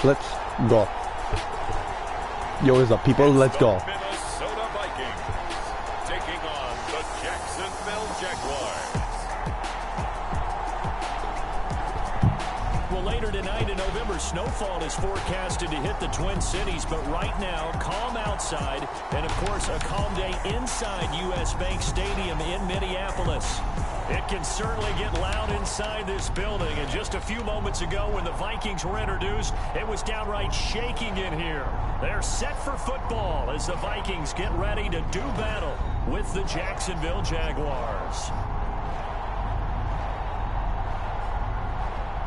Let's go. Yo, what's up, people? Let's go. Minnesota Vikings taking on the Jacksonville Jaguars. Well, later tonight in November, snowfall is forecasted to hit the Twin Cities, but right now, calm outside, and of course, a calm day inside U.S. Bank Stadium in Minneapolis. It can certainly get loud inside this building, and just a few moments ago when the Vikings were introduced, it was downright shaking in here. They're set for football as the Vikings get ready to do battle with the Jacksonville Jaguars.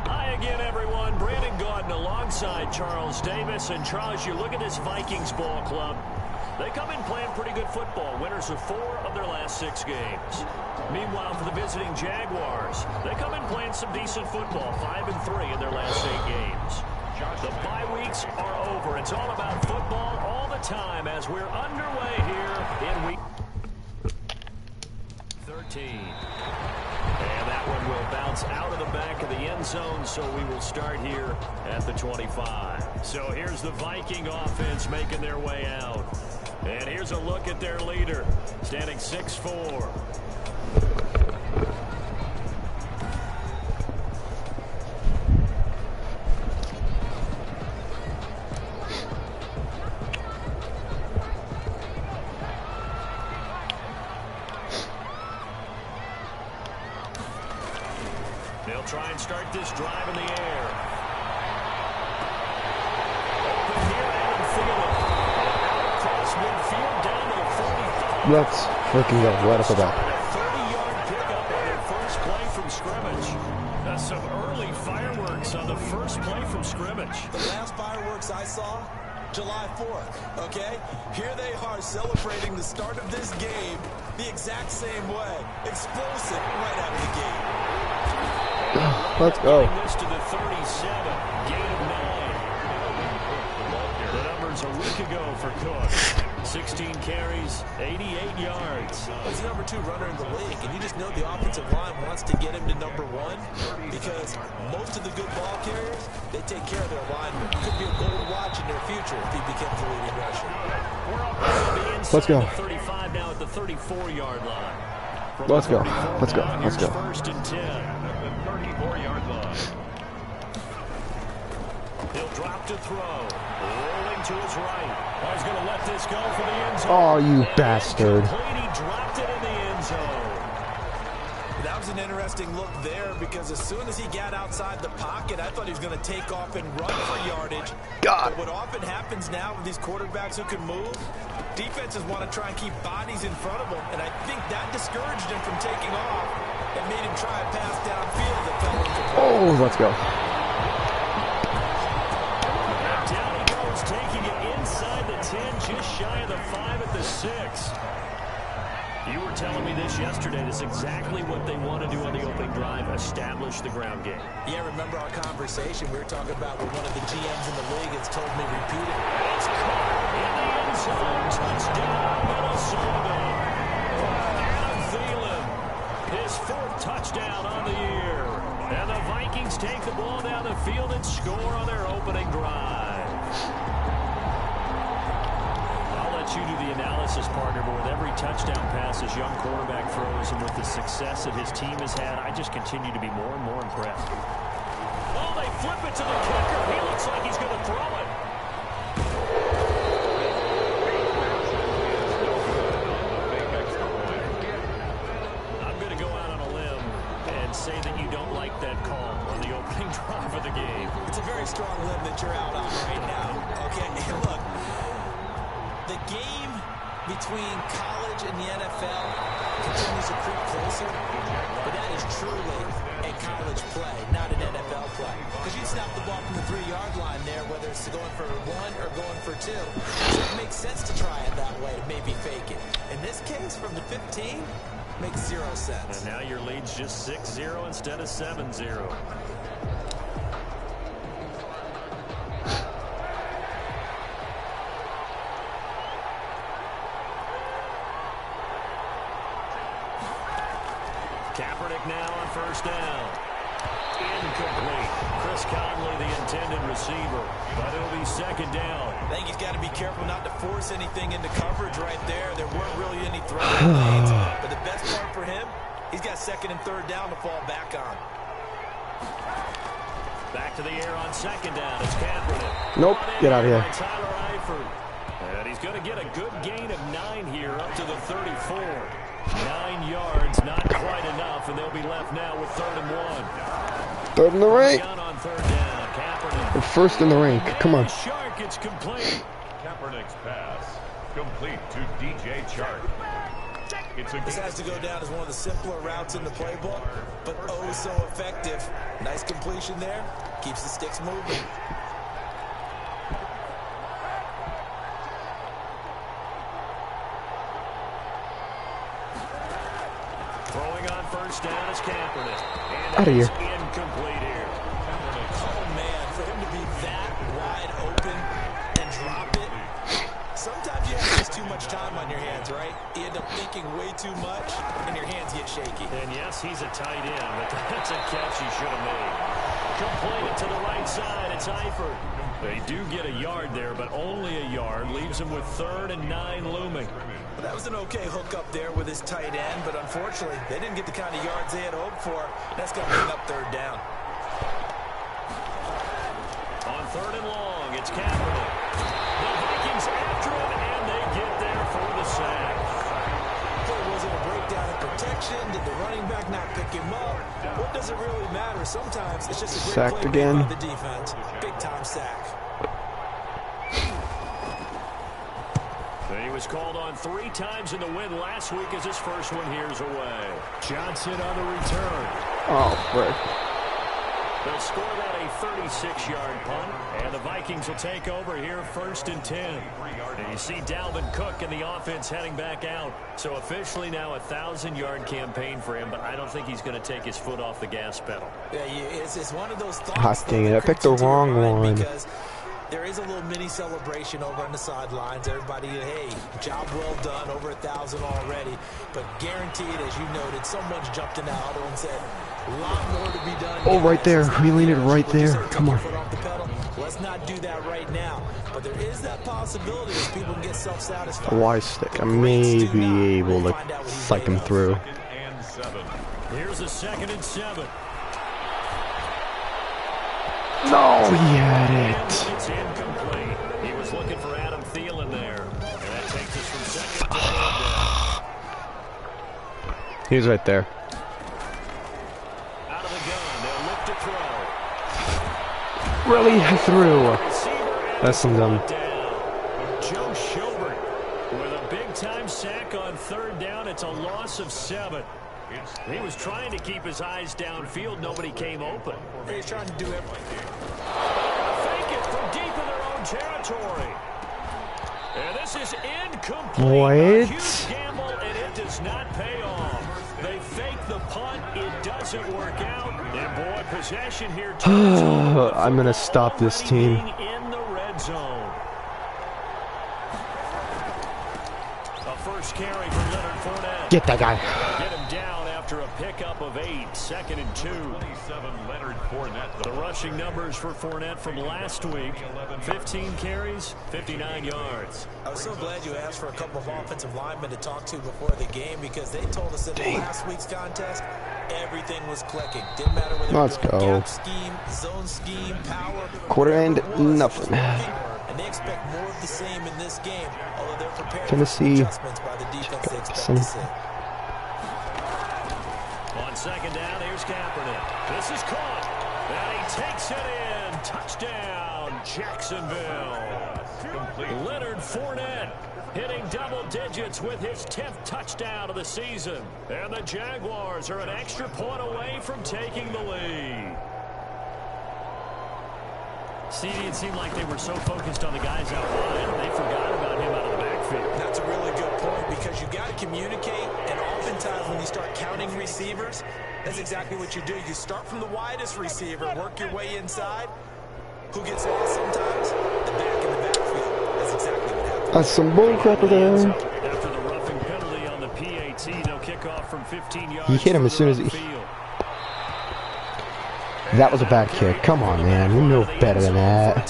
Hi again, everyone. Brandon Gaudin alongside Charles Davis. And Charles, you look at this Vikings ball club. They come in playing pretty good football. Winners of 4 of their last 6 games. Meanwhile, for the visiting Jaguars, they come in playing some decent football. 5-3 in their last 8 games. The bye weeks are over. It's all about football all the time as we're underway here in week 13. And that one will bounce out of the back of the end zone, so we will start here at the 25. So here's the Viking offense making their way out. And here's a look at their leader, standing 6'4". They'll try and start this drive in the air. Open here, Adam Thielen. Across midfield down to the 45. Let's freaking go right off the bat. 30-yard pickup on their first play from scrimmage. That's some early fireworks on the first play from scrimmage. The last fireworks I saw, July 4th, okay? Here they are celebrating the start of this game the exact same way. Explosive right out of the gate. Let's go. This to the 37, gain of 9. The numbers a week ago for Cook. 16 carries, 88 yards. He's the number 2 runner in the league, and you just know the offensive line wants to get him to number 1 because most of the good ball carriers, they take care of their linemen. Could be a gold watch in their future if he becomes the leading rusher. We're up on the inside. Let's go. The 35 now at the 34-yard line. From Let's go. 34 Let's go. down, Let's here's go. First and 10. 34-yard line. He'll drop to throw. Rolling to his right. Oh, he's going to let this go for the end zone. Oh, you bastard. He dropped it in the end zone. That was an interesting look there because as soon as he got outside the pocket, I thought he was going to take off and run for yardage. God. But what often happens now with these quarterbacks who can move, defenses want to try and keep bodies in front of them, and I think that discouraged him from taking off and made him try a pass downfield that fell into play. Oh, let's go. Down he goes, taking it inside the 10, just shy of the 5 at the 6. You were telling me this yesterday. This is exactly what they want to do on the opening drive, establish the ground game. Yeah, remember our conversation we were talking about where one of the GMs in the league has told me repeatedly. It's caught in the end zone. Touchdown, Minnesota. Adam Thielen, his 4th touchdown on the year. And the Vikings take the ball down the field and score on their opening drive. I'll let you do the analysis, partner, but with every touchdown pass his young quarterback throws and with the success that his team has had, I just continue to be more and more impressed. Oh, they flip it to the kicker. He looks like he's going to throw it. I'm going to go out on a limb and say that you don't like that call on the opening drive of the game. It's a very strong limb that you're out on right now. Okay, look, the game between college and the NFL continues to creep closer, but that is truly a college play, not an NFL play. Because you snap the ball from the 3-yard line there, whether it's going for 1 or going for 2. So it makes sense to try it that way, to maybe fake it. In this case, from the 15, makes 0 sense. And now your lead's just 6-0 instead of 7-0. Kaepernick now on first down. incomplete. Chris Conley, the intended receiver, but it'll be second down. I think he's got to be careful not to force anything into coverage right there. There weren't really any throwing lanes, but the best part for him, he's got second and third down to fall back on. Back to the air on second down. It's Kaepernick. Nope, get out of here. Tyler Eifert. And he's going to get a good gain of 9 here up to the 34. 9 yards, not quite enough, and they'll be left now with 3rd and 1. Third in the rank. On third down, Kaepernick. Or first in the rank. Come on. Shark, it's complete. Kaepernick's pass complete to DJ Chark. This has to go down as one of the simpler routes in the playbook, but oh so effective. Nice completion there. Keeps the sticks moving. Throwing on first down is Kaepernick. And Out of here. Incomplete here. Oh, man, for him to be that wide open and drop it. Sometimes you have just too much time on your hands, right? You end up thinking way too much, and your hands get shaky. And yes, he's a tight end, but that's a catch he should have made. Completed to the right side. It's Eifert. They do get a yard there, but only a yard. Leaves him with 3rd and 9 looming. Well, that was an okay hook up there with his tight end, but unfortunately, they didn't get the kind of yards they had hoped for. That's going to bring up 3rd down. On 3rd and long, it's Kaepernick. The Vikings after him, and they get there for the sack. Was it a breakdown in protection? Did the running back not pick him up? What does it really matter? Sometimes it's just a great Sacked play again. by the defense. Big time sack. He was called on 3 times in the win last week as his first one here's away. Johnson on the return. Oh, frick. They'll score that a 36-yard punt, and the Vikings will take over here 1st and 10. And you see Dalvin Cook and the offense heading back out. So officially now a 1,000-yard campaign for him, but I don't think he's going to take his foot off the gas pedal. Yeah, it's one of those thoughts. Hot dang it, I picked the wrong one. Because there is a little mini celebration over on the sidelines. Everybody, hey, job well done, over 1,000 already. But guaranteed, as you noted, someone's jumped in the huddle and said, a lot more to be done. Oh, right there. We leaned it right there. Come on. Let's not do that right now. But there is that possibility that people can get self-satisfied. A Y stick. I may be able to psych him through. Here's a 2nd and 7. No, he had it. It's incomplete. He was looking for Adam Thielen there. And that takes us from 2nd to 3rd down. He was right there. Out of the gun, they'll look to throw. Really? I threw. That's some dumb. Joe Schobert with a big-time sack on 3rd down. It's a loss of 7. He was trying to keep his eyes downfield. Nobody came open. He's trying to do everything. Fake it from deep in their own territory. And this is incomplete. What? A huge gamble, and it does not pay off. They fake the punt. It doesn't work out. And boy, possession here. I'm going to stop this team. In the red zone. A first carry for Leonard Fournette. Get that guy. Get him down after a pickup of 8. 2nd and 2. 27, Leonard Fournette. The rushing numbers for Fournette from last week. 15 carries, 59 yards. I was so glad you asked for a couple of offensive linemen to talk to before the game because they told us in last week's contest, everything was clicking. Didn't matter whether Let's doing go. gap scheme, zone scheme, power. Quarter end, nothing. And they expect more of the same in this game, although they're prepared Tennessee. for adjustments by the defense they expect to see. On 2nd down, here's Kaepernick. This is caught. And he takes it in. Touchdown, Jacksonville. Leonard Fournette hitting double digits with his 10th touchdown of the season. And the Jaguars are an extra point away from taking the lead. Stevie, it seemed like they were so focused on the guys out wide, they forgot about him out of the backfield. That's a really good point because you got to communicate, and oftentimes when you start counting receivers, that's exactly what you do. You start from the widest receiver, work your way inside. Who gets lost sometimes? The back in the backfield. That's exactly what happens. That's some bullcrap there. After the roughing penalty on the PAT, they'll kick off from 15 yards. He hit him as soon as he... And That was a bad kick. Come on, man. You know better than that.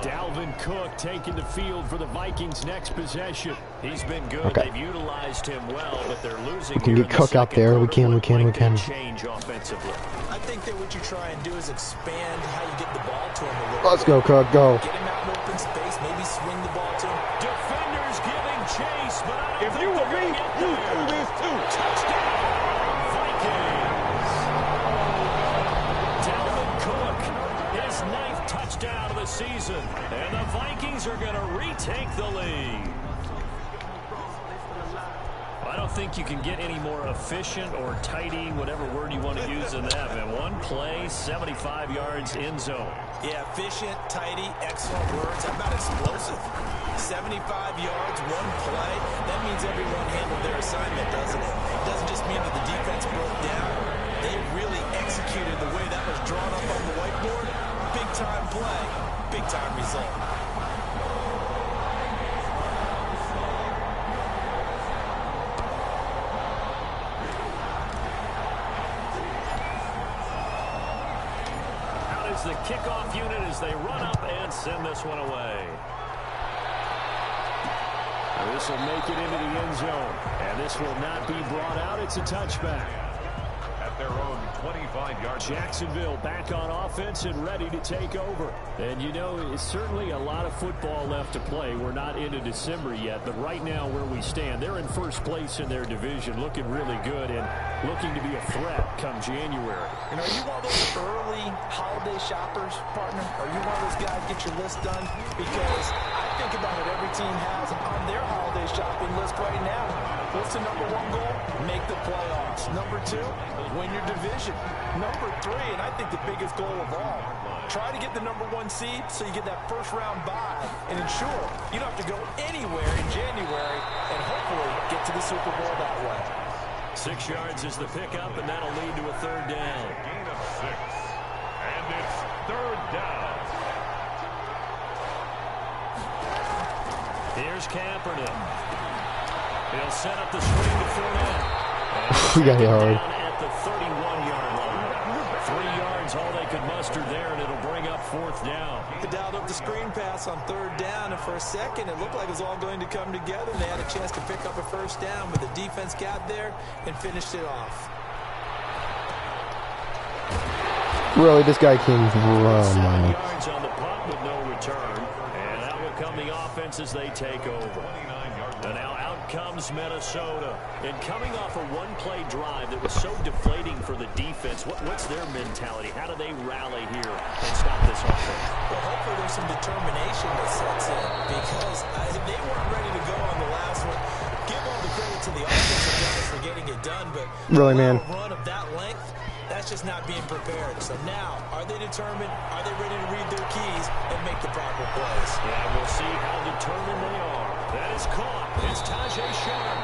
Dalvin Cook taking the field for the Vikings' next possession. He's been good. Okay. They've utilized him well, but they're losing. We can get Cook out there. We can. Change offensively. I think that what you try and do is expand how you get the ball to him a little Let's bit. go, Cook. Go. Get him out in open space. Maybe swing the ball to him. Defenders giving chase, but I don't If think you were they're me, gonna get you there. do this too. Touchdown, Vikings. Dalvin Cook, his 9th touchdown of the season, and the Vikings are going to retake the lead. I don't think you can get any more efficient or tidy, whatever word you want to use in that. And one play, 75 yards in zone. Yeah, efficient, tidy, excellent words. How about explosive? 75 yards, one play. That means everyone handled their assignment, doesn't it? It doesn't just mean that the defense broke down. They really executed the way that was drawn up on the whiteboard. Big-time play, big-time result. The kickoff unit as they run up and send this one away. This will make it into the end zone, and this will not be brought out. It's a touchback. At their own 25-yard. Jacksonville back on offense and ready to take over. And you know, it's certainly a lot of football left to play. We're not into December yet, but right now where we stand, they're in first place in their division, looking really good and looking to be a threat come January. And are you one of those early holiday shoppers, partner? Are you one of those guys get your list done? Because I think about what every team has on their holiday shopping list right now. What's the number one goal? Make the playoffs. Number two, win your division. Number three, and I think the biggest goal of all, try to get the number one seed so you get that first round bye and ensure you don't have to go anywhere in January and hopefully get to the Super Bowl that way. 6 yards is the pickup, and that'll lead to a third down. Gain of 6. And it's third down. Here's Kaepernick. He'll set up the screen to Fournette. We got hit hard. Down at the 31-yard line. 3 yards, all they could muster there, and it'll bring up fourth down. They dialed up the screen pass on third down, and for a second it looked like it was all going to come together, and they had a chance to pick up a first down, but the defense got there and finished it off. Really, this guy can run. 7 yards on the punt with no return, and out will come the offense as they take over. And now out comes Minnesota. And coming off a one-play drive that was so deflating for the defense, what's their mentality? How do they rally here and stop this offense? Well, hopefully there's some determination that sets in, because they weren't ready to go on the last one. Give all the credit to the offensive guys for getting it done, but Really, man? a run of that length, that's just not being prepared. So now, are they determined? Are they ready to read their keys and make the proper plays? Yeah, we'll see how determined they are. That is caught. It's Tajay Sharp.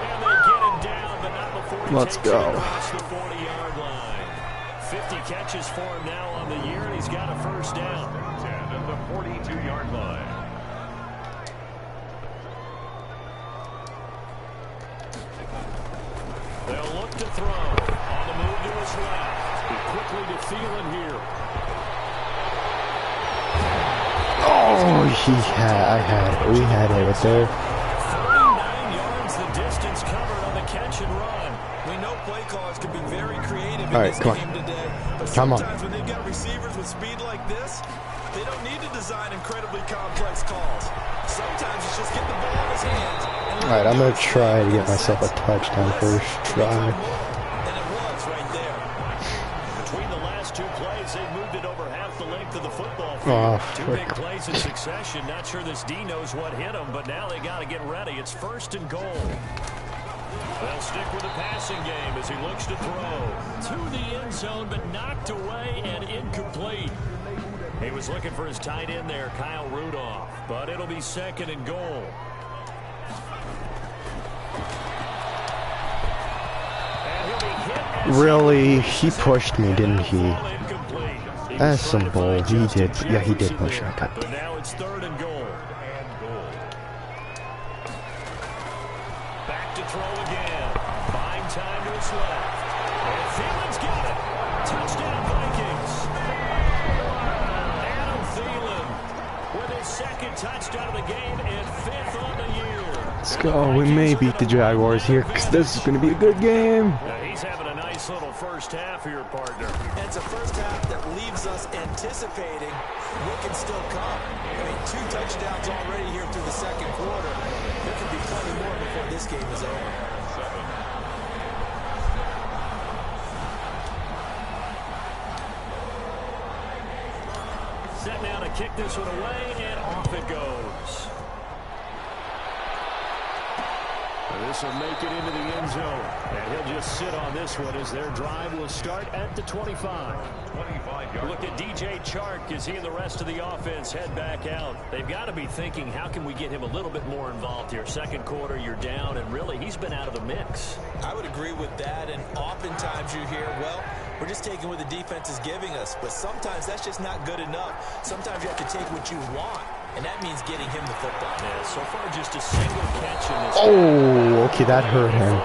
And they get him down, but not before he Let's takes go. it across the 40-yard line. 50 catches for him now on the year, and he's got a first down. 10 at the 42-yard line. They'll look to throw. On the move to his left. He quickly to Thielen here. Oh, we had it right there. 39 yards, the distance covered on the catch and run. We know play callers can be very creative in All right, this come on. game today, but Come on. sometimes when they've got receivers with speed like this, they don't need to design incredibly complex calls. Sometimes it's just get the ball in his hands. All right, I'm going to try to get myself a touchdown first try. And it was right there. Between the last two plays, they've moved it over half the length of the football field. Oh, Two big plays in succession. Not sure this D knows what hit him, but now they got to get ready. It's first and goal. They'll stick with the passing game as he looks to throw. To the end zone, but knocked away and incomplete. He was looking for his tight end there, Kyle Rudolph, but it'll be second and goal. And he'll be hit as Really? He pushed me, didn't he? Ball incomplete. That's was some trying to bull. find He Justin did. Yeah, he did Jefferson push there, me. God but damn. now it's third and goal. Back to throw again. Buying time to his left. And Thielen's got it. second touchdown of the game and 5th on the year. Let's go. We may beat the Jaguars here because this is going to be a good game. He's having a nice little first half here, partner. And it's a first half that leaves us anticipating what can still come. I mean, 2 touchdowns already here through the second quarter. There could be plenty more before this game is over. Set now to kick this one away, and off it goes. This will make it into the end zone. And he'll just sit on this one as their drive will start at the 25. Look at DJ Chark as he and the rest of the offense head back out. They've got to be thinking, how can we get him a little bit more involved here? Second quarter, you're down, and really, he's been out of the mix. I would agree with that, and oftentimes you hear, well, we're just taking what the defense is giving us. But sometimes that's just not good enough. Sometimes you have to take what you want, and that means getting him the football. Yeah, so far just a single catch in this. Oh, okay, that hurt him.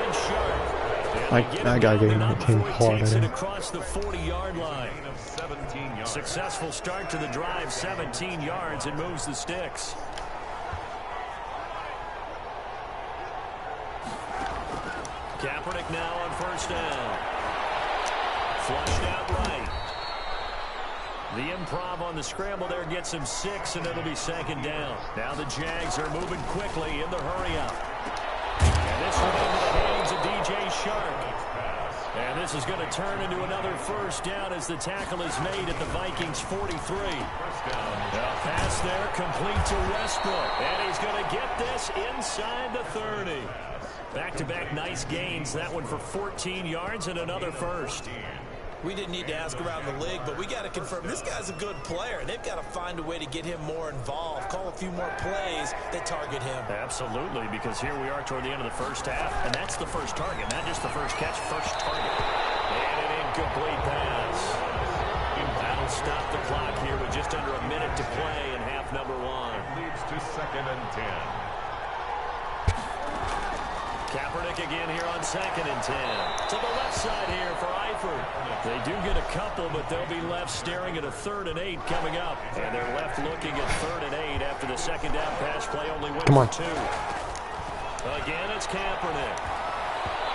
I gotta get him hard at him. Across the 40-yard line. Successful start to the drive, 17 yards, and moves the sticks. Kaepernick now on first down. Flushed out right. The improv on the scramble there gets him 6, and it'll be second down. Now the Jags are moving quickly in the hurry-up. And this one into the hands of DJ Chark. And this is going to turn into another first down as the tackle is made at the Vikings 43. A pass there complete to Westbrook. And he's going to get this inside the 30. Back-to-back nice gains. That one for 14 yards and another first. We didn't need to ask around the league, but we got to confirm this guy's a good player. They've got to find a way to get him more involved, call a few more plays that target him. Absolutely, because here we are toward the end of the first half, and that's the first target, not just the first catch, first target. And an incomplete pass. That'll stop the clock here with just under a minute to play in half number 1. Leads to 2nd and 10. Kaepernick again here on 2nd and 10. To the left side here for Eifert. They do get a couple, but they'll be left staring at a 3rd and 8 coming up. And they're left looking at 3rd and 8 after the second down pass play only went for 2. Again, it's Kaepernick.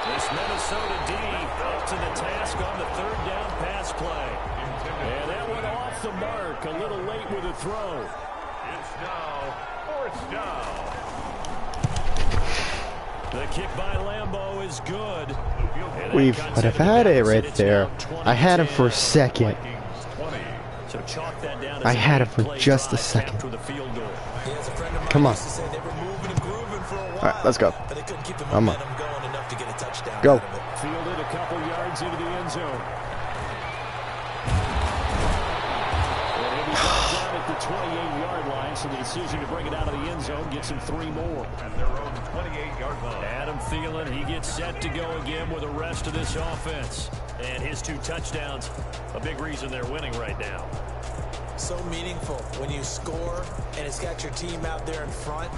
This Minnesota D up to the task on the 3rd down pass play. And that went off the mark, a little late with a throw. It's now 4th down. The kick by Lambeau is good. But I've had it right there. I had him for a second. I had him for just a second. Come on. Alright, let's go. Come on. Go. Fielded a couple yards into the end zone. At the 28-yard line, so the decision to bring it out of the end zone gets him 3 more. At their own 28-yard line. Adam Thielen, he gets set to go again with the rest of this offense. And his 2 touchdowns, a big reason they're winning right now. So meaningful when you score and it's got your team out there in front.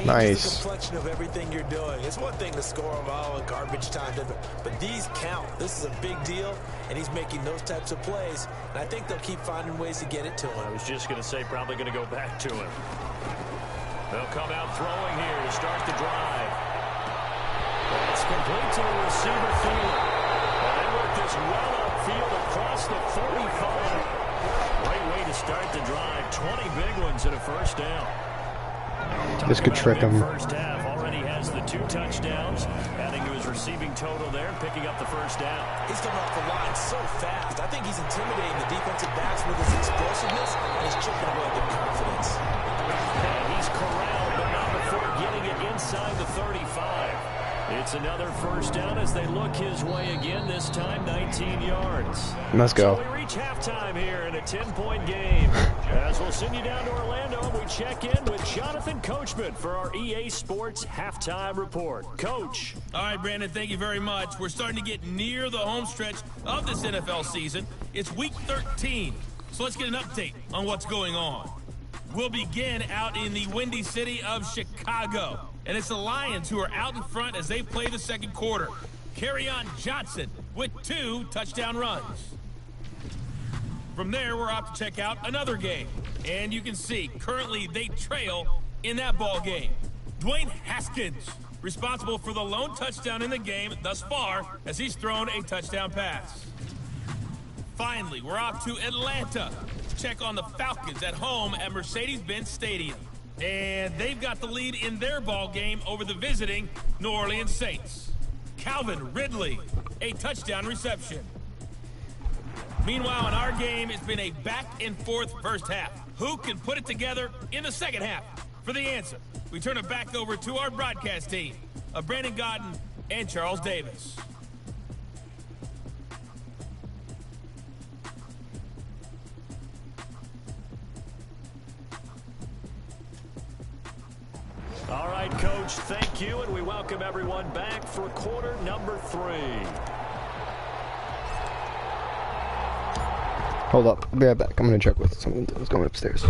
Nice. The complexion of everything you're doing. It's one thing to score a garbage time, but these count. This is a big deal, and he's making those types of plays. And I think they'll keep finding ways to get it to him. I was just going to say probably going to go back to him. They'll come out throwing here to start the drive. It's complete to the receiver Thielen. And they work this well upfield across the 45. Great way to start the drive. 20 big ones and a first down. This could trick him. First half already has the 2 touchdowns, adding to his receiving total there, picking up the first down. He's coming off the line so fast. I think he's intimidating the defensive backs with his explosiveness, and he's chipping away with confidence. And he's corralled, but not before getting it inside the 35. It's another first down as they look his way again, this time 19 yards. Let's go. So we reach halftime here in a 10-point game. As we'll send you down to Orlando, and we check in with Jonathan Coachman for our EA Sports Halftime Report. Coach. All right, Brandon, thank you very much. We're starting to get near the home stretch of this NFL season. It's Week 13, so let's get an update on what's going on. We'll begin out in the windy city of Chicago. And it's the Lions who are out in front as they play the second quarter. Kerryon Johnson with 2 touchdown runs. From there, we're off to check out another game. And you can see, currently they trail in that ball game. Dwayne Haskins, responsible for the lone touchdown in the game thus far, as he's thrown a touchdown pass. Finally, we're off to Atlanta to check on the Falcons at home at Mercedes-Benz Stadium. And they've got the lead in their ball game over the visiting New Orleans Saints. Calvin Ridley, a touchdown reception. Meanwhile, in our game, it's been a back-and-forth first half. Who can put it together in the second half? For the answer, we turn it back over to our broadcast team of Brandon Gaudin and Charles Davis. All right, Coach, thank you, and we welcome everyone back for quarter number 3. Hold up. I'll be right back. I'm going to check with someone that's going upstairs.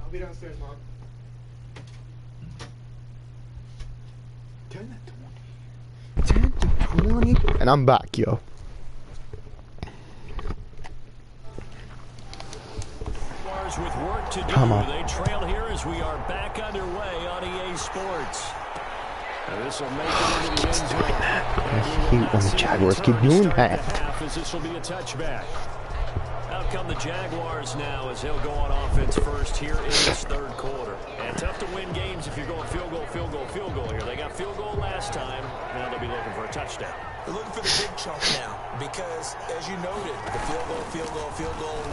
I'll be downstairs, Mom. 10 to 20. And I'm back, yo. With work to do. Come on. They trail here as we are back underway on EA Sports. This will make it into the end zone. I hate when the Jaguars keep doing that. This will be a touchback. Out come the Jaguars now as they'll go on offense first here in this third quarter. And tough to win games if you're going field goal, field goal, field goal here. They got field goal last time. Now they'll be looking for a touchdown. They're looking for the big chunk now because, as you noted, the field goal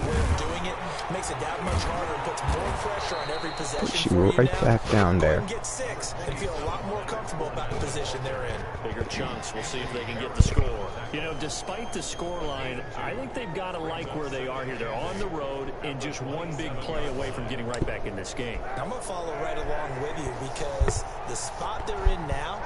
way of doing it makes it that much harder and puts more pressure on every possession. Put you right back down there. Get 6 and feel a lot more comfortable about the position they're in. Bigger chunks. We'll see if they can get the score. You know, despite the score line, I think they've got to like where they are here. They're on the road and just one big play away from getting right back in this game. I'm going to follow right along with you because the spot they're in now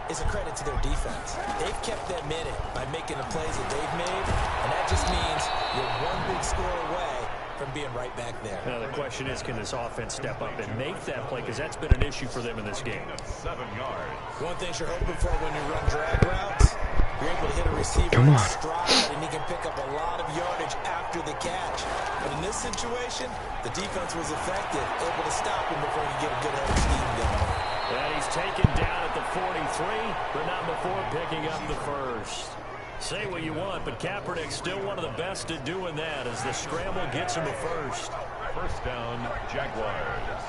is a credit to their defense. They've kept them in it by making the plays that they've made, and that just means you're one big score away from being right back there. Now the question is, can this offense step up and make that play? Because that's been an issue for them in this game. 7 yards. One thing you're hoping for when you run drag routes, you're able to hit a receiver in stride, and he can pick up a lot of yardage after the catch. But in this situation, the defense was effective, able to stop him before you get a good head of steam going. And he's taken down at the 43, but not before picking up the first. Say what you want, but Kaepernick's still one of the best at doing that as the scramble gets him a first. First down, Jaguars.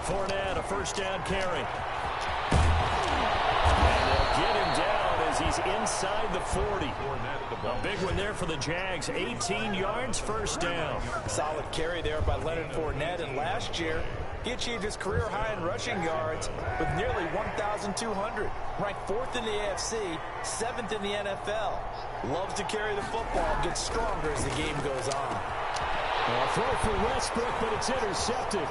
Fournette, a first down carry. And they'll get him down as he's inside the 40. A big one there for the Jags. 18 yards, first down. Solid carry there by Leonard Fournette, and last year he achieved his career high in rushing yards with nearly 1,200. Ranked 4th in the AFC, 7th in the NFL. Loves to carry the football, gets stronger as the game goes on. A throw for Westbrook, but it's intercepted.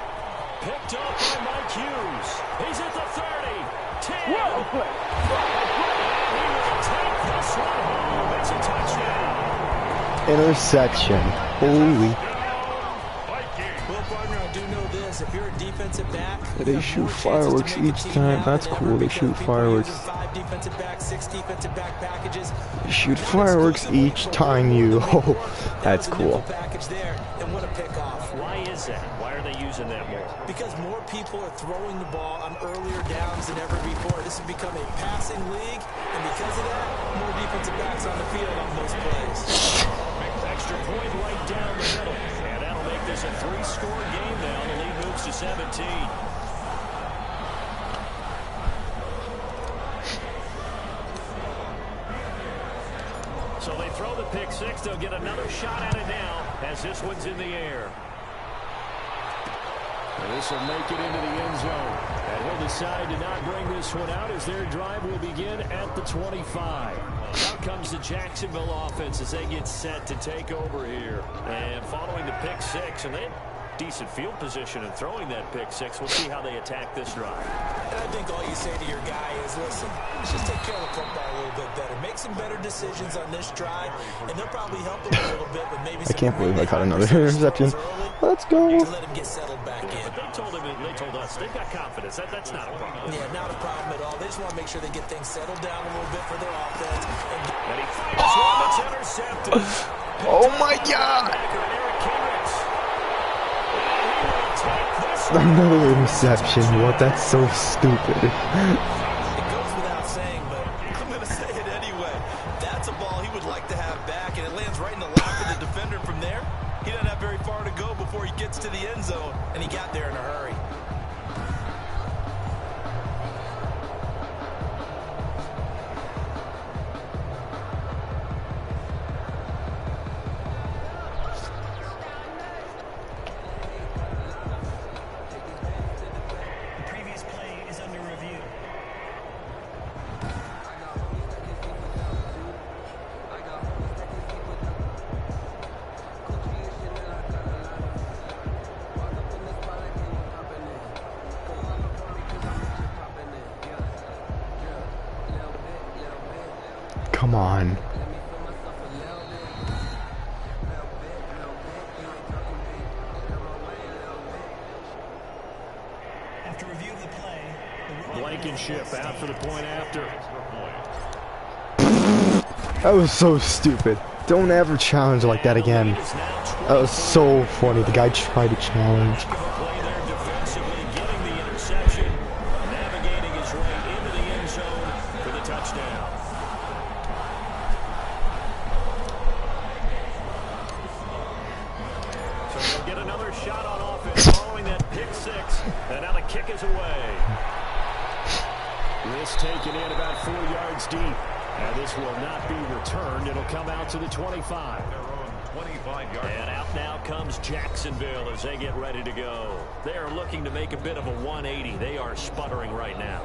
Picked up by Mike Hughes. He's at the 30, 10. Whoa. He will take this one home. It's a touchdown. Interception. Holy. Well, partner, I do know this. If you're a defensive back, They shoot fireworks each time. That's cool. They shoot fireworks. 5 defensive backs, 6 defensive back packages. They shoot fireworks each time you. Oh, that's cool. Package there, and what a pickoff. Why is that? Why are they using that more? Because more people are throwing the ball on earlier downs than ever before. This has become a passing league, and because of that, more defensive backs on the field on those plays. Extra point right down the middle. And that'll make this a 3-score game now. The lead moves to 17. So they throw the pick six. They'll get another shot at it now as this one's in the air. And this will make it into the end zone. And he'll decide to not bring this one out as their drive will begin at the 25. Out comes the Jacksonville offense as they get set to take over here. And following the pick six, and they had decent field position in throwing that pick six. We'll see how they attack this drive. And I think all you say to your guy is, listen, let's just take care of the football a little bit better. Make some better decisions on this drive, and they'll probably help them a little bit with maybe some. I can't believe I caught another interception. Let's go. To let him get settled back in. But they told us they've got confidence. That's not a problem. Yeah, not a problem at all. They just want to make sure they get things settled down a little bit for their offense. And he fires one that's intercepted. Oh my God! Another interception. What? That's so stupid. It goes without saying, but I'm going to say it anyway. That's a ball he would like to have back, and it lands right in the lap of the defender from there. He doesn't have very far to go before he gets to the end zone, and he got there in a hurry. Come on. Blankenship out for the point after. That was so stupid. Don't ever challenge like that again. That was so funny. The guy tried to challenge. Play there defensively, getting the interception, navigating his way into the end zone for the touchdown. So they'll get another shot on offense following that pick six, and now the kick is away. This taken in about 4 yards deep. And this will not be returned. It'll come out to the 25. And out now comes Jacksonville as they get ready to go. They are looking to make a bit of a 180. They are sputtering right now.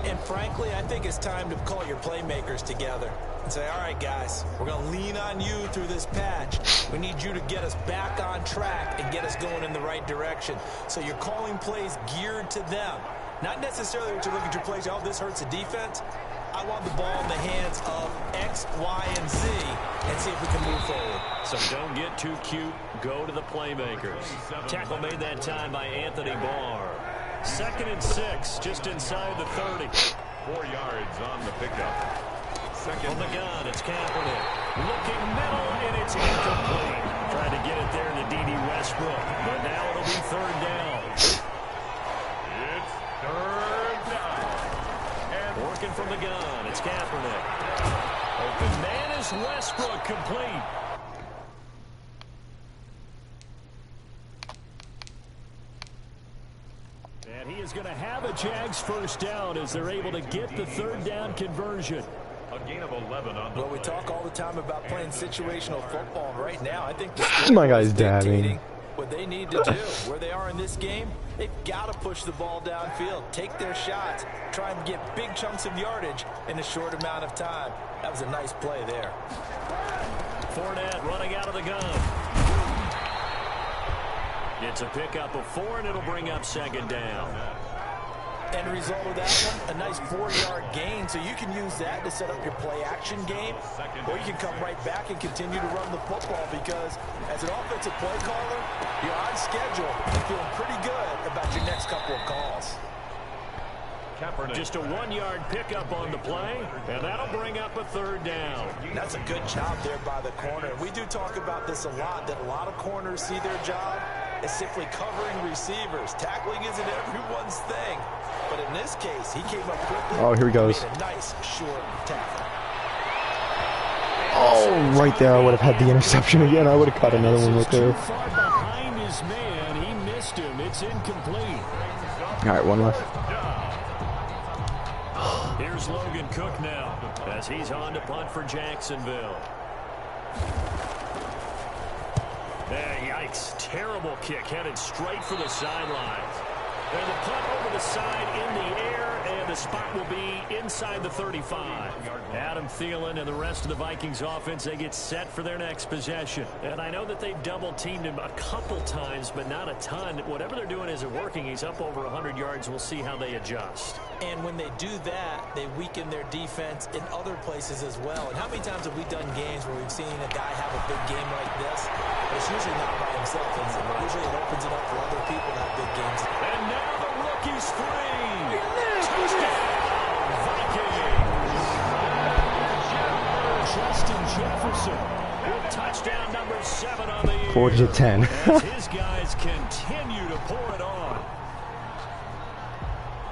And frankly, I think it's time to call your playmakers together and say, all right, guys, we're going to lean on you through this patch. We need you to get us back on track and get us going in the right direction. So you're calling plays geared to them. Not necessarily to look at your plays, oh, this hurts the defense. I want the ball in the hands of X, Y, and Z and see if we can move forward. So don't get too cute. Go to the playmakers. Tackle made that time by Anthony Barr. 2nd and 6, just inside the 30. 4 yards on the pickup. From the gun, it's Kaepernick. Looking middle, and it's incomplete. Tried to get it there to D.D. Westbrook, but now it'll be 3rd down. It's 3rd down. Working from the gun, it's Kaepernick. Open man is Westbrook, complete. And he is going to have a Jags first down as they're able to get the 3rd down conversion. A gain of 11 on the Well, we talk all the time about playing situational football. And right now, I think the My guy's is dabbing. dictating what they need to do. Where they are in this game, they've got to push the ball downfield, take their shots, try and get big chunks of yardage in a short amount of time. That was a nice play there. Fournette running out of the gun. It's a pickup of 4, and it'll bring up 2nd down. End result of that one, a nice 4-yard gain, so you can use that to set up your play-action game, or you can come right back and continue to run the football because as an offensive play caller, you're on schedule and feeling pretty good about your next couple of calls. Just a 1-yard pickup on the play, and that'll bring up a 3rd down. That's a good job there by the corner. We do talk about this a lot, that a lot of corners see their job as simply covering receivers. Tackling isn't everyone's thing. But in this case, he came up quickly. Oh, here he goes. Made a nice short tackle. Oh, right there. I would have had the interception again. I would have caught another one right there. Too far behind his man. He missed him. It's incomplete. All right, one left. Here's Logan Cook now as he's on to punt for Jacksonville. Yikes. Terrible kick headed straight for the sidelines. And the punt over the side in the air, and the spot will be inside the 35. Adam Thielen and the rest of the Vikings offense, they get set for their next possession. And I know that they've double-teamed him a couple times, but not a ton. Whatever they're doing isn't working. He's up over 100 yards. We'll see how they adjust. And when they do that, they weaken their defense in other places as well. And how many times have we done games where we've seen a guy have a big game like this? But it's usually not by himself. Usually it opens it up for other people to have big games. And now the rookie's free. Touchdown, Vikings. Justin Jefferson with touchdown number 7 on the year. 40-10. As his guys continue to pour it on.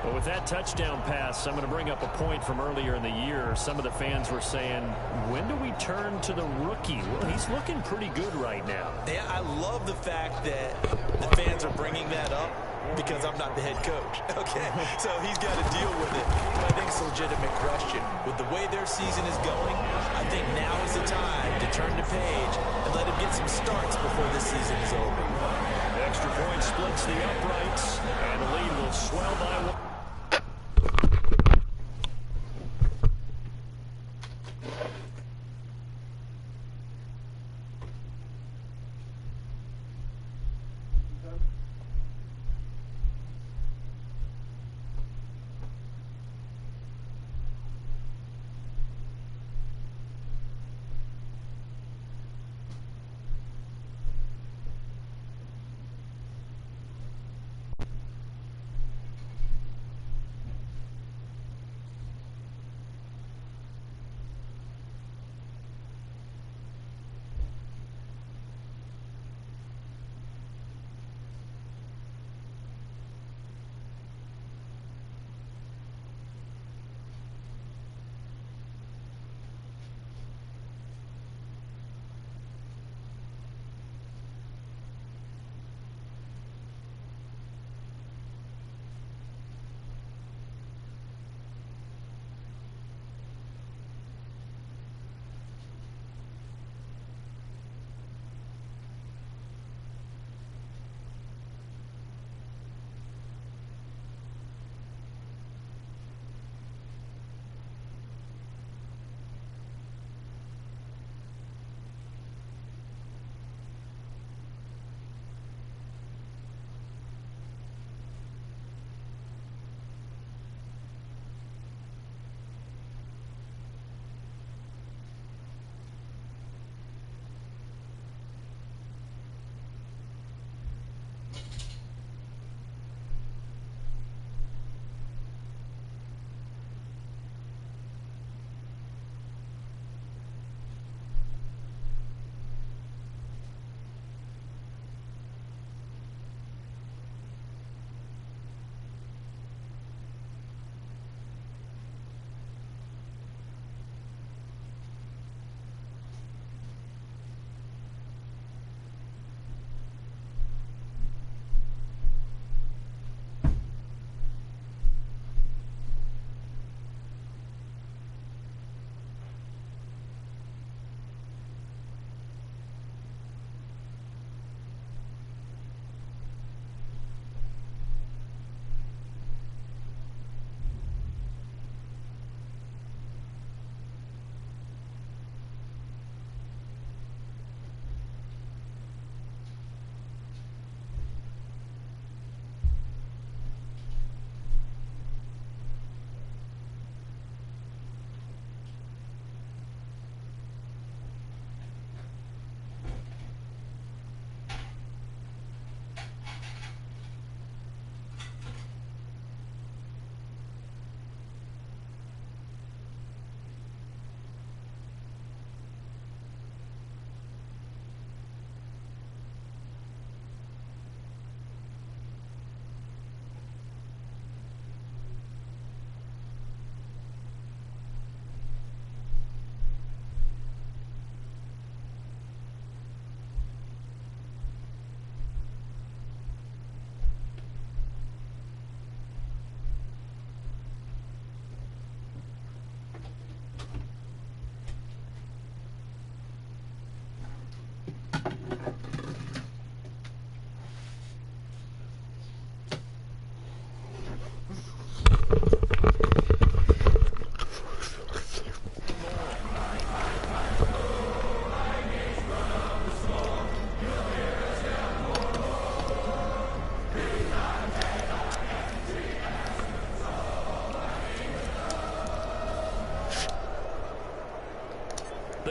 But with that touchdown pass, I'm going to bring up a point from earlier in the year. Some of the fans were saying, when do we turn to the rookie? Well, he's looking pretty good right now. Yeah, I love the fact that the fans are bringing that up because I'm not the head coach. Okay, so he's got to deal with it. But I think it's a legitimate question. With the way their season is going, I think now is the time to turn the page and let him get some starts before this season is over. Extra point splits the uprights, and the lead will swell by 1.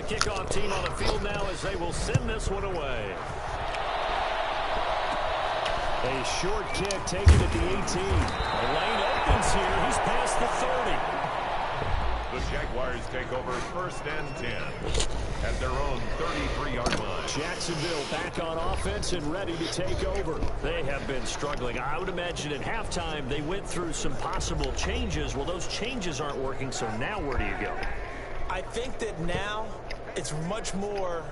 The kickoff team on the field now as they will send this one away. A short kick taken at the 18. The lane opens here. He's past the 30. The Jaguars take over 1st and 10 at their own 33-yard line. Jacksonville back on offense and ready to take over. They have been struggling. I would imagine at halftime they went through some possible changes. Well, those changes aren't working, so now where do you go? I think that now it's much more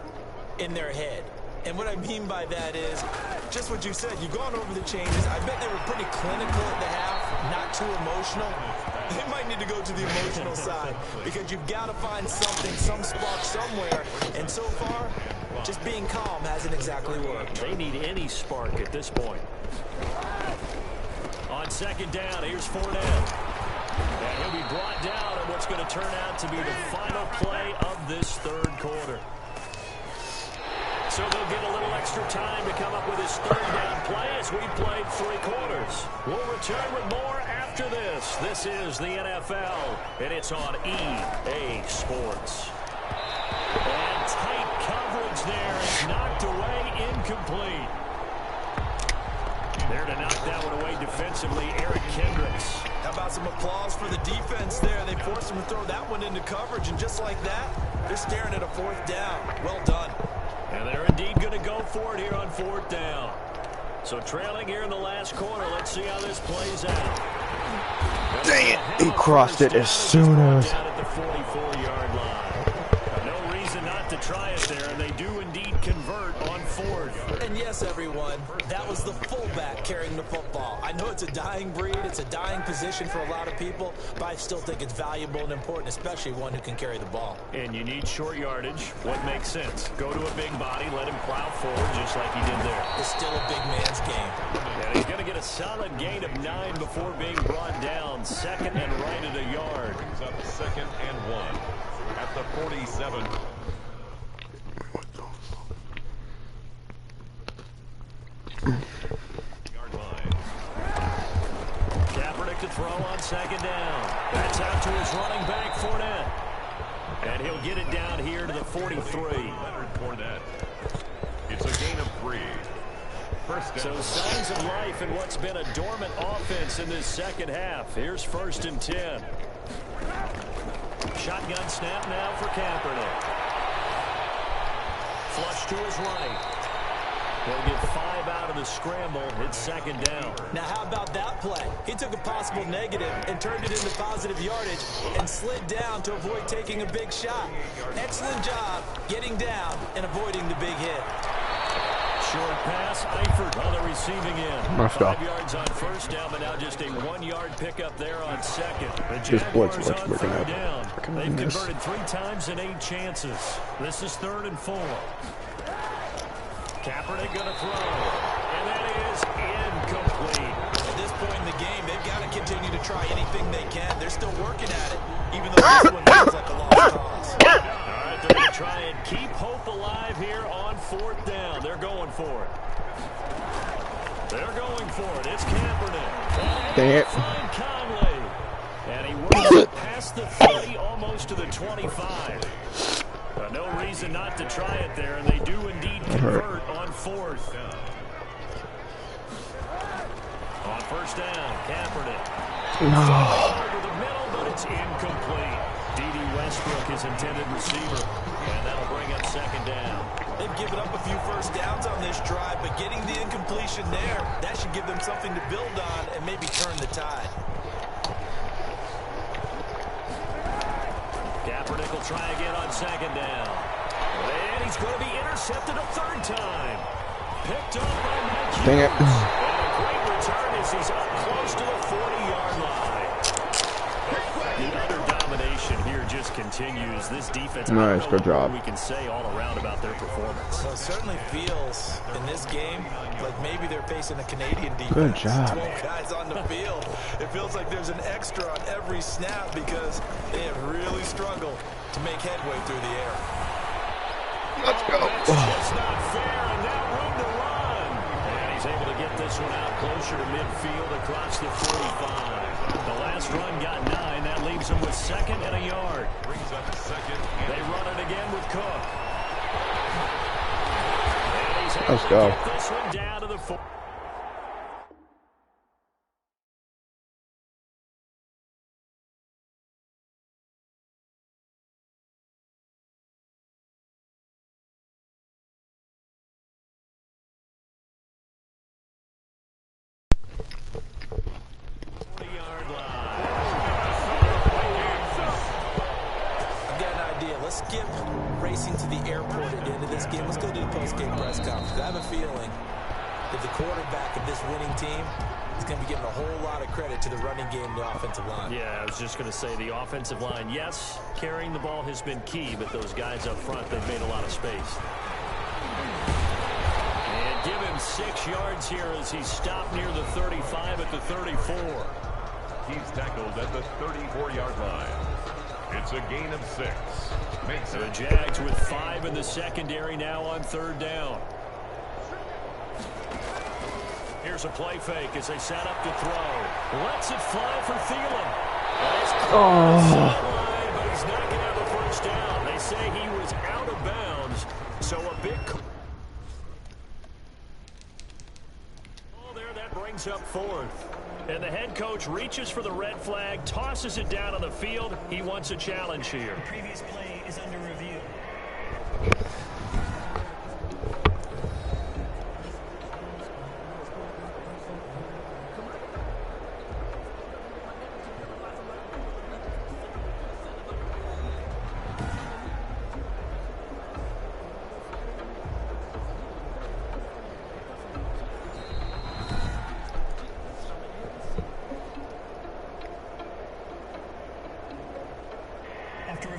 in their head. And what I mean by that is just what you said. You've gone over the changes. I bet they were pretty clinical at the half, not too emotional. They might need to go to the emotional side because you've got to find something, some spark somewhere. And so far, just being calm hasn't exactly worked. They need any spark at this point. On 2nd down, here's Fournette. And he'll be brought down on what's going to turn out to be the final play of this 3rd quarter. So they'll get a little extra time to come up with his 3rd down play as we played 3 quarters. We'll return with more after this. This is the NFL, and it's on EA Sports. And tight coverage there is knocked away, incomplete. There to knock that one away defensively, Eric Kendricks. How about some applause for the defense there? They forced him to throw that one into coverage, and just like that, they're staring at a 4th down. Well done. And they're indeed going to go for it here on 4th down. So trailing here in the last quarter. Let's see how this plays out. Dang it. He crossed it as soon as. At the 44-yard line. No reason not to try it there, and they do indeed convert on 4th. And yes, everyone, that was the fullback carrying the football. I know it's a dying breed, it's a dying position for a lot of people, but I still think it's valuable and important, especially one who can carry the ball. And you need short yardage. What makes sense? Go to a big body, let him plow forward just like he did there. It's still a big man's game. And he's going to get a solid gain of 9 before being brought down. 2nd and right at a yard. Brings up 2nd and 1 at the 47. Yard line. Kaepernick to throw on 2nd down. That's out to his running back, Fournette. And he'll get it down here to the 43. Leonard Fournette. It's a gain of 3. 1st down. So signs of life in what's been a dormant offense in this 2nd half. Here's 1st and 10. Shotgun snap now for Kaepernick. Flush to his right. They'll get 5 out of the scramble. It's 2nd down. Now, how about that play? He took a possible negative and turned it into positive yardage and slid down to avoid taking a big shot. Excellent job getting down and avoiding the big hit. Short pass, Eifert on the receiving end. Nice job. 5 yards on 1st down, but now just a 1-yard pickup there on 2nd. The This blitz Jaguars looks on working 3rd out. down. They've converted 3 times in 8 chances. This is 3rd and 4. Kaepernick going to throw, and that is incomplete. At this point in the game, they've got to continue to try anything they can. They're still working at it, even though this one feels like a lost cause. All right, they're going to try and keep hope alive here on 4th down. They're going for it. They're going for it. It's Kaepernick. Dang it. Find Conley. And he works it past the 30, almost to the 25. No reason not to try it there, and they do indeed convert on 4th. On 1st down, Kaepernick. To the middle, but it's incomplete. D.D. Westbrook is intended receiver, and that'll bring up 2nd down. They've given up a few 1st downs on this drive, but getting the incompletion there, that should give them something to build on and maybe turn the tide. Kaepernick will try again on 2nd down. And he's going to be intercepted a 3rd time. Picked up by Mike Hughes. Dang it. And a great return as he's up close to the 40-yard line. The utter domination here just continues. This defense, nice, good job. We can say all around about their performance. Well, it certainly feels in this game like maybe they're facing a Canadian defense. Good job. 12 guys on the field. It feels like there's an extra on every snap because they have really struggled to make headway through the air. Let's go. That's just not fair, and now room to run. And he's able to get this one out closer to midfield across the 45. The last run got 9. That leaves them with 2nd and a yard. Brings up 2nd. They run it again with Cook. Let's go. Get this one down to the 4. Let's skip racing to the airport at the end of this game. Let's go to the post-game press conference. I have a feeling that the quarterback of this winning team is going to be giving a whole lot of credit to the running game and the offensive line. Yeah, I was just going to say the offensive line, yes, carrying the ball has been key, but those guys up front, they've made a lot of space. And give him 6 yards here as he's stopped near the 35 at the 34. He's tackled at the 34-yard line. It's a gain of 6. The Jags with 5 in the secondary now on 3rd down. Here's a play fake as they set up to throw. Lets it fly for Thielen. But he's not going to have a first down. They say he was out of bounds, so a big call there. That brings up 4th. And the head coach reaches for the red flag, tosses it down on the field. He wants a challenge here. The previous play is under review.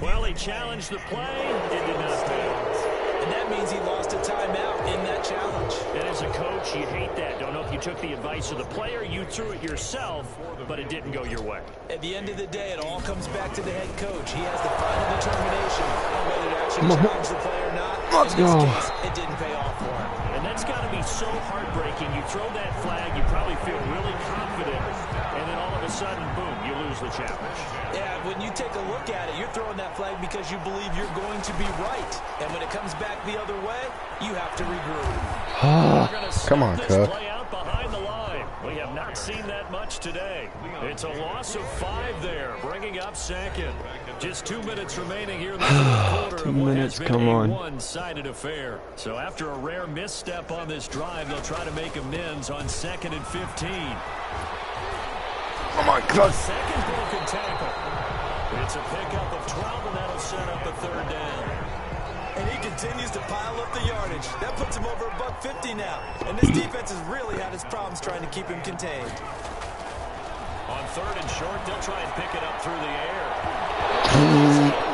Well, he challenged the play. It did not pass. And that means he lost a timeout in that challenge. And as a coach, you hate that. Don't know if you took the advice of the player, you threw it yourself, but it didn't go your way. At the end of the day, it all comes back to the head coach. He has the final determination on whether to actually challenge the play or not. Let's go. In this case, it didn't pay off for him. And that's got to be so heartbreaking. You throw that flag, you probably feel really confident, and then all of a sudden, boom, you lose the challenge. Yeah, when you take a look at it, you're throwing that flag because you believe you're going to be right. And when it comes back the other way, you have to regroup. Come on, Cook. Play out behind the line. We have not seen that much today. It's a loss of 5 there, bringing up 2nd. Just 2 minutes remaining here in the third quarter. 2 minutes, come on. One-sided affair. So after a rare misstep on this drive, they'll try to make amends on 2nd and 15. Come on, Cook. Second broken tackle. It's a pickup of 12, and that'll set up a 3rd down. And he continues to pile up the yardage. That puts him over $150 now. And this defense has really had its problems trying to keep him contained. On 3rd and short, they'll try and pick it up through the air.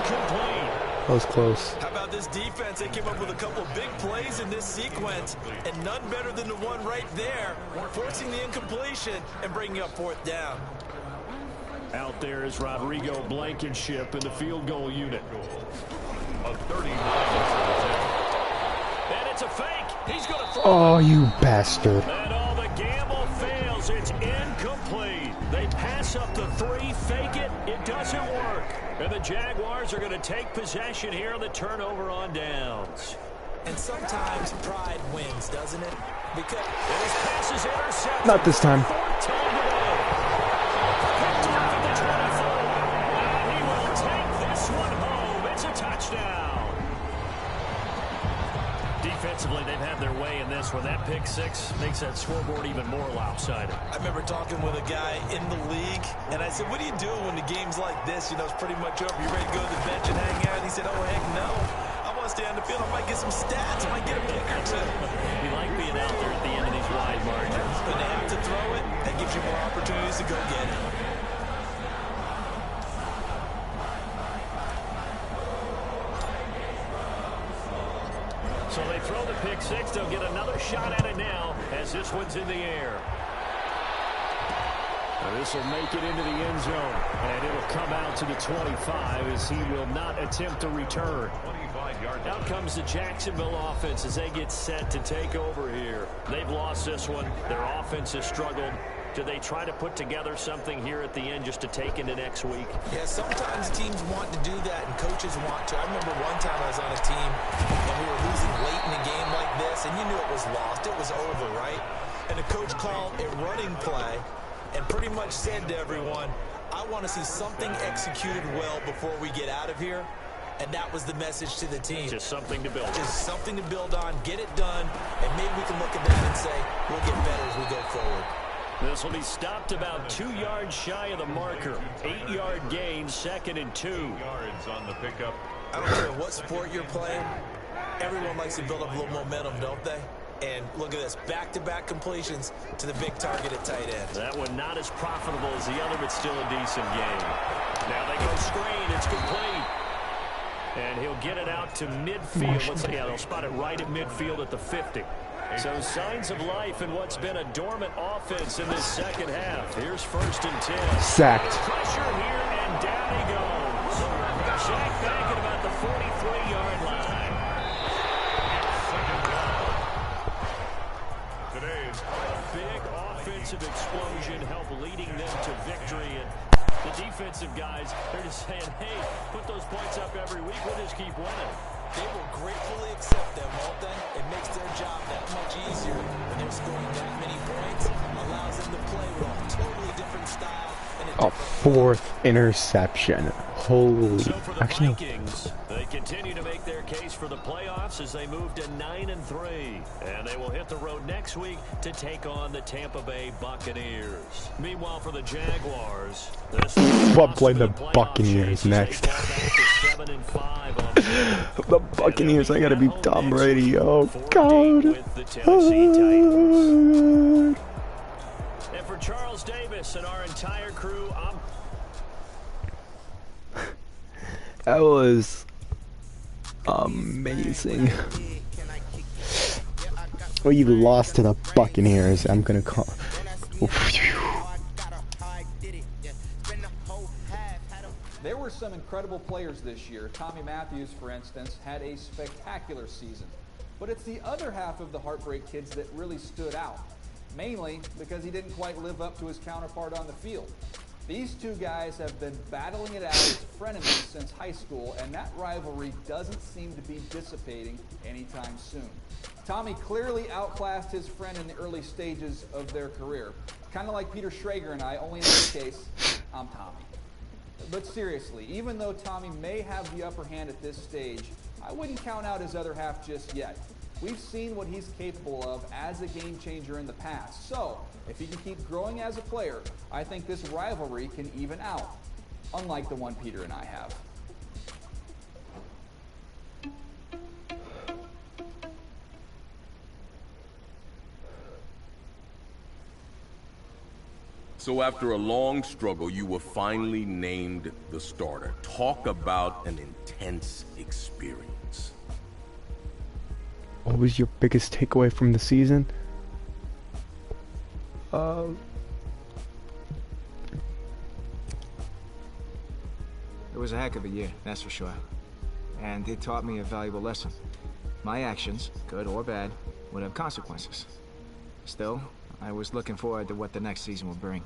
Incomplete. That was close. How about this defense? They came up with a couple of big plays in this sequence, and none better than the one right there, forcing the incompletion and bringing up 4th down. Out there is Rodrigo Blankenship in the field goal unit. A 39. And it's a fake. He's going to throw. Oh, you bastard. And all the gamble fails. It's incomplete. They pass up the 3, fake it. It doesn't work. And the Jaguars are going to take possession here on the turnover on downs. And sometimes pride wins, doesn't it? Because his pass is intercepted. Not this time. 14 to go. Picked off at the 24. And he will take this one home. It's a touchdown. Defensively, they've had their way in this one. That pick 6 makes that scoreboard even more lopsided. I remember talking with a guy in the league, and I said, what do you do when the game's like this? You know, it's pretty much over. You ready to go to the bench and hang out? And he said, oh, heck no. I want to stay on the field. I might get some stats. I might get a pick or 2. You like being out there at the end of these wide margins. When they have to throw it, that gives you more opportunities to go get it. So they throw the pick 6. They'll get another shot at it now as this one's in the air. This will make it into the end zone, and it'll come out to the 25 as he will not attempt to return. 25-yard line. Out comes the Jacksonville offense as they get set to take over here. They've lost this one. Their offense has struggled. Do they try to put together something here at the end just to take into next week? Yeah, sometimes teams want to do that and coaches want to. I remember one time I was on a team and we were losing late in a game like this, and you knew it was lost. It was over, right? And the coach called a running play and pretty much said to everyone, I want to see something executed well before we get out of here. And that was the message to the team. Just something to build on. Just something to build on, get it done, and maybe we can look at that and say, we'll get better as we go forward. This will be stopped about 2 yards shy of the marker. 8-yard gain, 2nd and 2. Yards on the pickup. I don't care what sport you're playing. Everyone likes to build up a little momentum, don't they? And look at this, back-to-back completions to the big target at tight end. That one not as profitable as the other, but still a decent game. Now they go screen. It's complete. And he'll get it out to midfield. They'll spot it right at midfield at the 50. So signs of life in what's been a dormant offense in this second half. Here's 1st and 10. Sacked. Pressure here, and down he goes. Jack back at about the 43-yard line. Today's Big offensive explosion help leading them to victory. And the defensive guys, they're just saying, hey, put those points up every week. We'll just keep winning. They will gratefully accept them, won't they? It makes their job that much easier when they're scoring that many points. Allows them to play with a totally different style. And A 4th interception. Holy. So for the Actually, no. Vikings, they continue to make their case for the playoffs as they move to 9-3. And they will hit the road next week to take on the Tampa Bay Buccaneers. Meanwhile, for the Jaguars, this We'll play the Buccaneers next. The Buccaneers, I gotta beat Tom Brady. Oh, God. And for Charles Davis and our entire crew, That was amazing. Well, you lost to the Buccaneers. I'm gonna call. There were some incredible players this year. Tommy Matthews, for instance, had a spectacular season. But it's the other half of the Heartbreak Kids that really stood out, mainly because he didn't quite live up to his counterpart on the field. These two guys have been battling it out as frenemies since high school, and that rivalry doesn't seem to be dissipating anytime soon. Tommy clearly outclassed his friend in the early stages of their career. Kind of like Peter Schrager and I, only in this case, I'm Tommy. But seriously, even though Tommy may have the upper hand at this stage, I wouldn't count out his other half just yet. We've seen what he's capable of as a game changer in the past. So, if he can keep growing as a player, I think this rivalry can even out, unlike the one Peter and I have. So after a long struggle, you were finally named the starter. Talk about an intense experience. What was your biggest takeaway from the season? It was a heck of a year, that's for sure. And it taught me a valuable lesson. My actions, good or bad, would have consequences. Still, I was looking forward to what the next season will bring.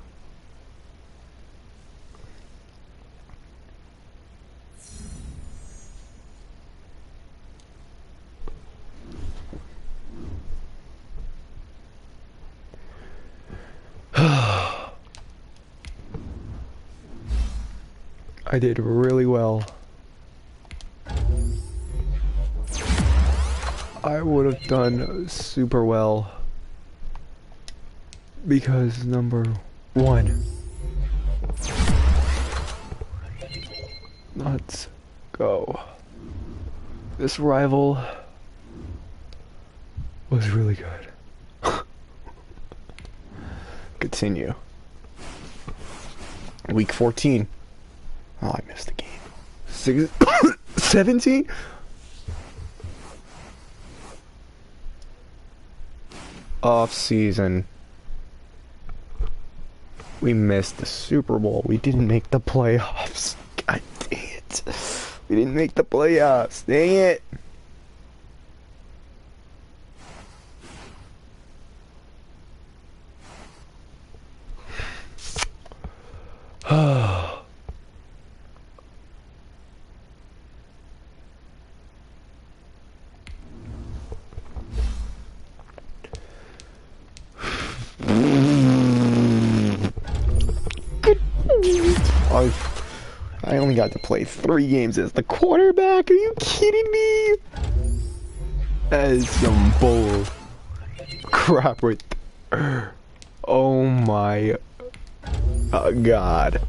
I did really well. I would have done super well because number one. Let's go. This rival was really good. Continue. Week 14. Oh, I missed the game. 17? Off season. We missed the Super Bowl. We didn't make the playoffs. God dang it. We didn't make the playoffs. Dang it. I only got to play 3 games as the quarterback. Are you kidding me? That is some bull crap right there. Oh my God.